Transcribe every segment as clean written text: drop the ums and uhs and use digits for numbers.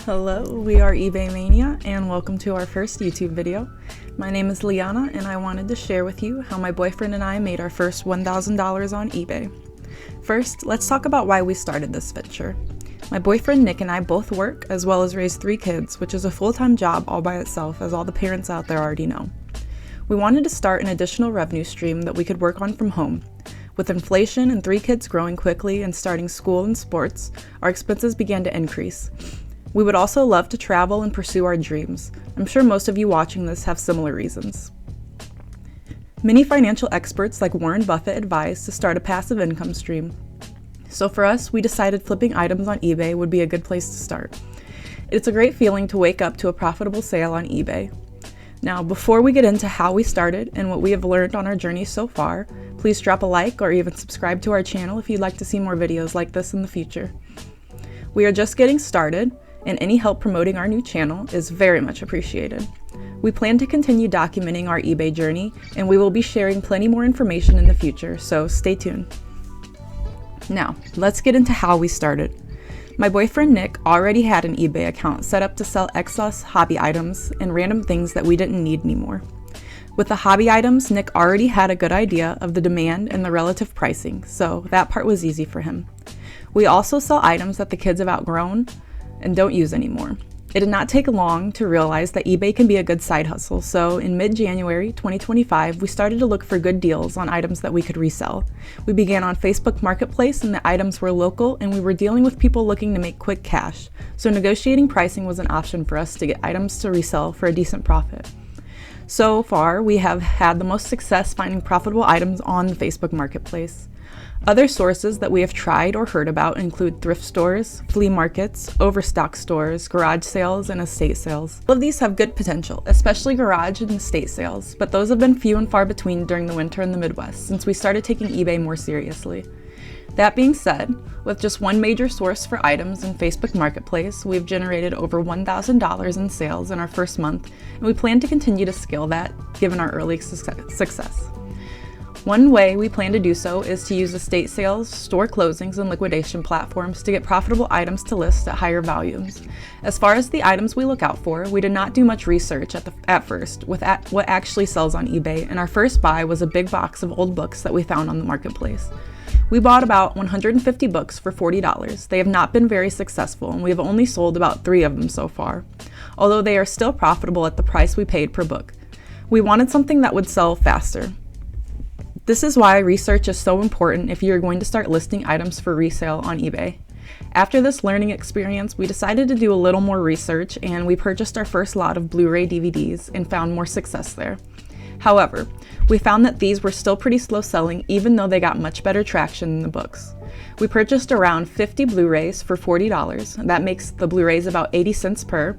Hello, we are eBay Mania and welcome to our first YouTube video. My name is Liana and I wanted to share with you how my boyfriend and I made our first $1,000 on eBay. First, let's talk about why we started this venture. My boyfriend Nick and I both work as well as raise 3 kids, which is a full-time job all by itself, as all the parents out there already know. We wanted to start an additional revenue stream that we could work on from home. With inflation and 3 kids growing quickly and starting school and sports, our expenses began to increase. We would also love to travel and pursue our dreams. I'm sure most of you watching this have similar reasons. Many financial experts like Warren Buffett advise to start a passive income stream. So for us, we decided flipping items on eBay would be a good place to start. It's a great feeling to wake up to a profitable sale on eBay. Now, before we get into how we started and what we have learned on our journey so far, please drop a like or even subscribe to our channel if you'd like to see more videos like this in the future. We are just getting started, and any help promoting our new channel is very much appreciated. We plan to continue documenting our eBay journey, and we will be sharing plenty more information in the future, so stay tuned. Now, let's get into how we started. My boyfriend Nick already had an eBay account set up to sell excess hobby items and random things that we didn't need anymore. With the hobby items, Nick already had a good idea of the demand and the relative pricing, so that part was easy for him. We also sell items that the kids have outgrown and don't use anymore. It did not take long to realize that eBay can be a good side hustle, so in mid-January 2025, we started to look for good deals on items that we could resell. We began on Facebook Marketplace and the items were local, and we were dealing with people looking to make quick cash, so negotiating pricing was an option for us to get items to resell for a decent profit. So far, we have had the most success finding profitable items on the Facebook Marketplace. Other sources that we have tried or heard about include thrift stores, flea markets, overstock stores, garage sales, and estate sales. All of these have good potential, especially garage and estate sales, but those have been few and far between during the winter in the Midwest since we started taking eBay more seriously. That being said, with just one major source for items in Facebook Marketplace, we've generated over $1,000 in sales in our first month, and we plan to continue to scale that given our early success. One way we plan to do so is to use estate sales, store closings, and liquidation platforms to get profitable items to list at higher volumes. As far as the items we look out for, we did not do much research at first with what actually sells on eBay, and our first buy was a big box of old books that we found on the marketplace. We bought about 150 books for $40. They have not been very successful, and we have only sold about 3 of them so far, although they are still profitable at the price we paid per book. We wanted something that would sell faster. This is why research is so important if you are going to start listing items for resale on eBay. After this learning experience, we decided to do a little more research and we purchased our first lot of Blu-ray DVDs and found more success there. However, we found that these were still pretty slow selling even though they got much better traction than the books. We purchased around 50 Blu-rays for $40. That makes the Blu-rays about 80 cents per.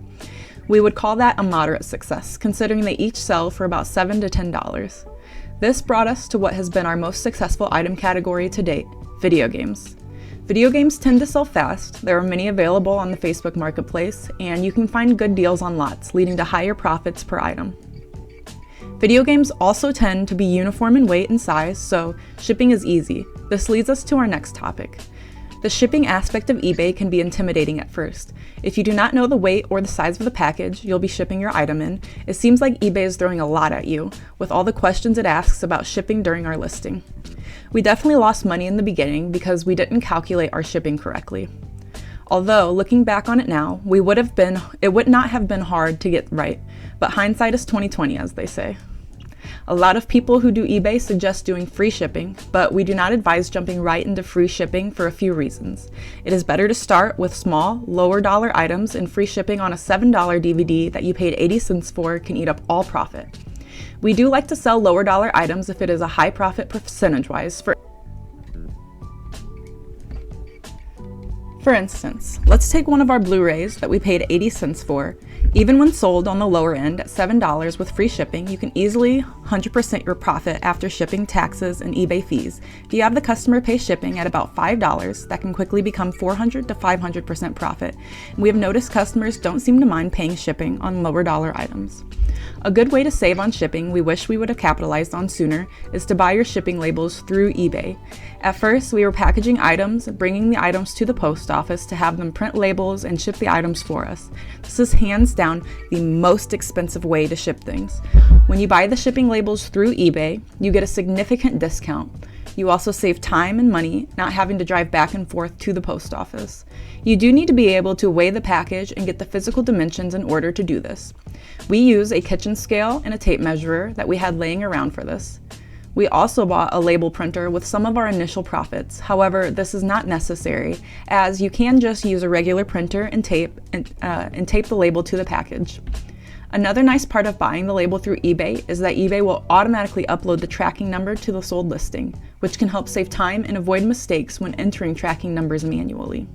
We would call that a moderate success, considering they each sell for about $7 to $10. This brought us to what has been our most successful item category to date, video games. Video games tend to sell fast, there are many available on the Facebook Marketplace, and you can find good deals on lots, leading to higher profits per item. Video games also tend to be uniform in weight and size, so shipping is easy. This leads us to our next topic. The shipping aspect of eBay can be intimidating at first. If you do not know the weight or the size of the package you'll be shipping your item in, it seems like eBay is throwing a lot at you, with all the questions it asks about shipping during our listing. We definitely lost money in the beginning because we didn't calculate our shipping correctly. Although, looking back on it now, it would not have been hard to get right, but hindsight is 20/20, as they say. A lot of people who do eBay suggest doing free shipping, but we do not advise jumping right into free shipping for a few reasons. It is better to start with small, lower dollar items, and free shipping on a $7 DVD that you paid 80 cents for can eat up all profit. We do like to sell lower dollar items if it is a high profit percentage-wise. For instance, let's take one of our Blu-rays that we paid 80 cents for. Even when sold on the lower end at $7 with free shipping, you can easily 100% your profit after shipping, taxes, and eBay fees. If you have the customer pay shipping at about $5, that can quickly become 400 to 500% profit. And we have noticed customers don't seem to mind paying shipping on lower dollar items. A good way to save on shipping we wish we would have capitalized on sooner is to buy your shipping labels through eBay. At first, we were packaging items, bringing the items to the post post office to have them print labels and ship the items for us. This is hands down the most expensive way to ship things. When you buy the shipping labels through eBay, you get a significant discount. You also save time and money not having to drive back and forth to the post office. You do need to be able to weigh the package and get the physical dimensions in order to do this. We use a kitchen scale and a tape measurer that we had laying around for this. We also bought a label printer with some of our initial profits. However, this is not necessary, as you can just use a regular printer and tape the label to the package. Another nice part of buying the label through eBay is that eBay will automatically upload the tracking number to the sold listing, which can help save time and avoid mistakes when entering tracking numbers manually.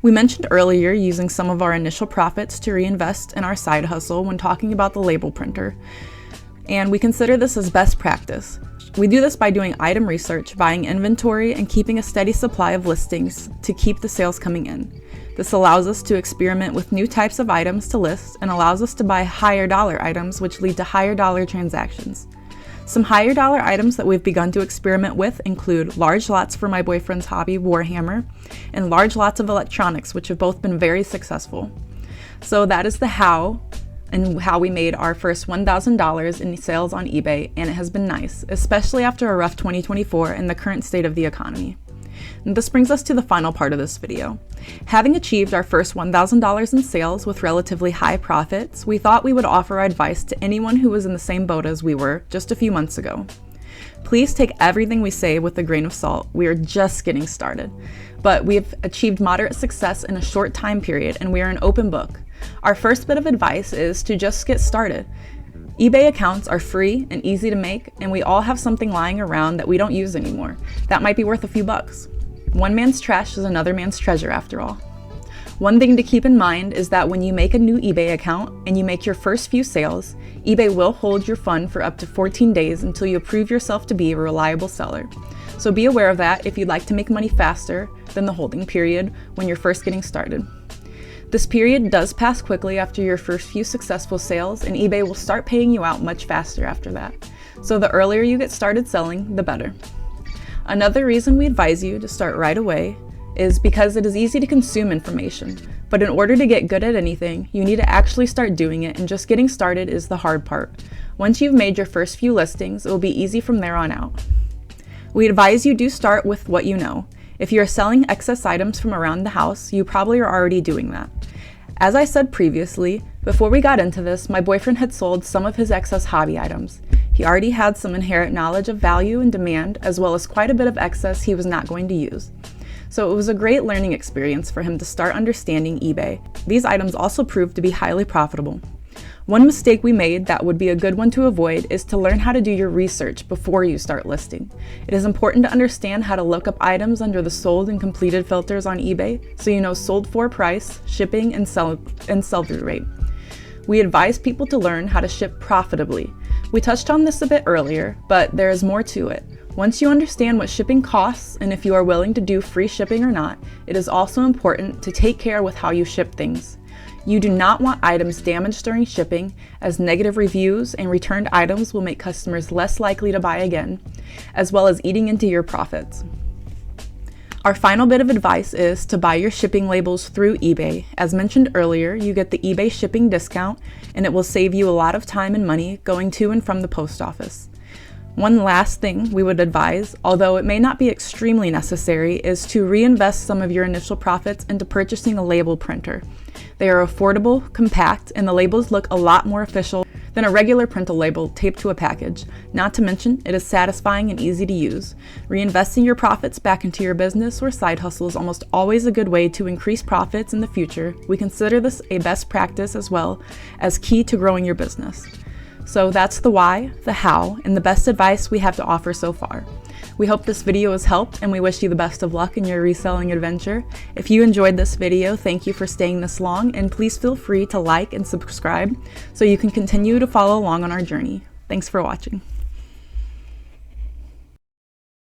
We mentioned earlier using some of our initial profits to reinvest in our side hustle when talking about the label printer, and we consider this as best practice. We do this by doing item research, buying inventory, and keeping a steady supply of listings to keep the sales coming in. This allows us to experiment with new types of items to list and allows us to buy higher dollar items, which lead to higher dollar transactions. Some higher dollar items that we've begun to experiment with include large lots for my boyfriend's hobby, Warhammer, and large lots of electronics, which have both been very successful. So that is the how we made our first $1,000 in sales on eBay, and it has been nice, especially after a rough 2024 and the current state of the economy. And this brings us to the final part of this video. Having achieved our first $1,000 in sales with relatively high profits, we thought we would offer advice to anyone who was in the same boat as we were just a few months ago. Please take everything we say with a grain of salt. We are just getting started, but we have achieved moderate success in a short time period, and we are an open book. Our first bit of advice is to just get started. eBay accounts are free and easy to make, and we all have something lying around that we don't use anymore. That might be worth a few bucks. One man's trash is another man's treasure, after all. One thing to keep in mind is that when you make a new eBay account and you make your first few sales, eBay will hold your fund for up to 14 days until you prove yourself to be a reliable seller. So be aware of that if you'd like to make money faster than the holding period when you're first getting started. This period does pass quickly after your first few successful sales, and eBay will start paying you out much faster after that. So the earlier you get started selling, the better. Another reason we advise you to start right away is because it is easy to consume information, but in order to get good at anything, you need to actually start doing it, and just getting started is the hard part. Once you've made your first few listings, it will be easy from there on out. We advise you do start with what you know. If you are selling excess items from around the house, you probably are already doing that. As I said previously, before we got into this, my boyfriend had sold some of his excess hobby items. He already had some inherent knowledge of value and demand, as well as quite a bit of excess he was not going to use. So it was a great learning experience for him to start understanding eBay. These items also proved to be highly profitable. One mistake we made that would be a good one to avoid is to learn how to do your research before you start listing. It is important to understand how to look up items under the sold and completed filters on eBay so you know sold for price, shipping, and sell-through rate. We advise people to learn how to ship profitably. We touched on this a bit earlier, but there is more to it. Once you understand what shipping costs and if you are willing to do free shipping or not, it is also important to take care with how you ship things. You do not want items damaged during shipping, as negative reviews and returned items will make customers less likely to buy again, as well as eating into your profits. Our final bit of advice is to buy your shipping labels through eBay. As mentioned earlier, you get the eBay shipping discount, and it will save you a lot of time and money going to and from the post office. One last thing we would advise, although it may not be extremely necessary, is to reinvest some of your initial profits into purchasing a label printer. They are affordable, compact, and the labels look a lot more official than a regular printer label taped to a package. Not to mention, it is satisfying and easy to use. Reinvesting your profits back into your business or side hustle is almost always a good way to increase profits in the future. We consider this a best practice as well as key to growing your business. So that's the why, the how, and the best advice we have to offer so far. We hope this video has helped, and we wish you the best of luck in your reselling adventure. If you enjoyed this video, thank you for staying this long, and please feel free to like and subscribe so you can continue to follow along on our journey. Thanks for watching.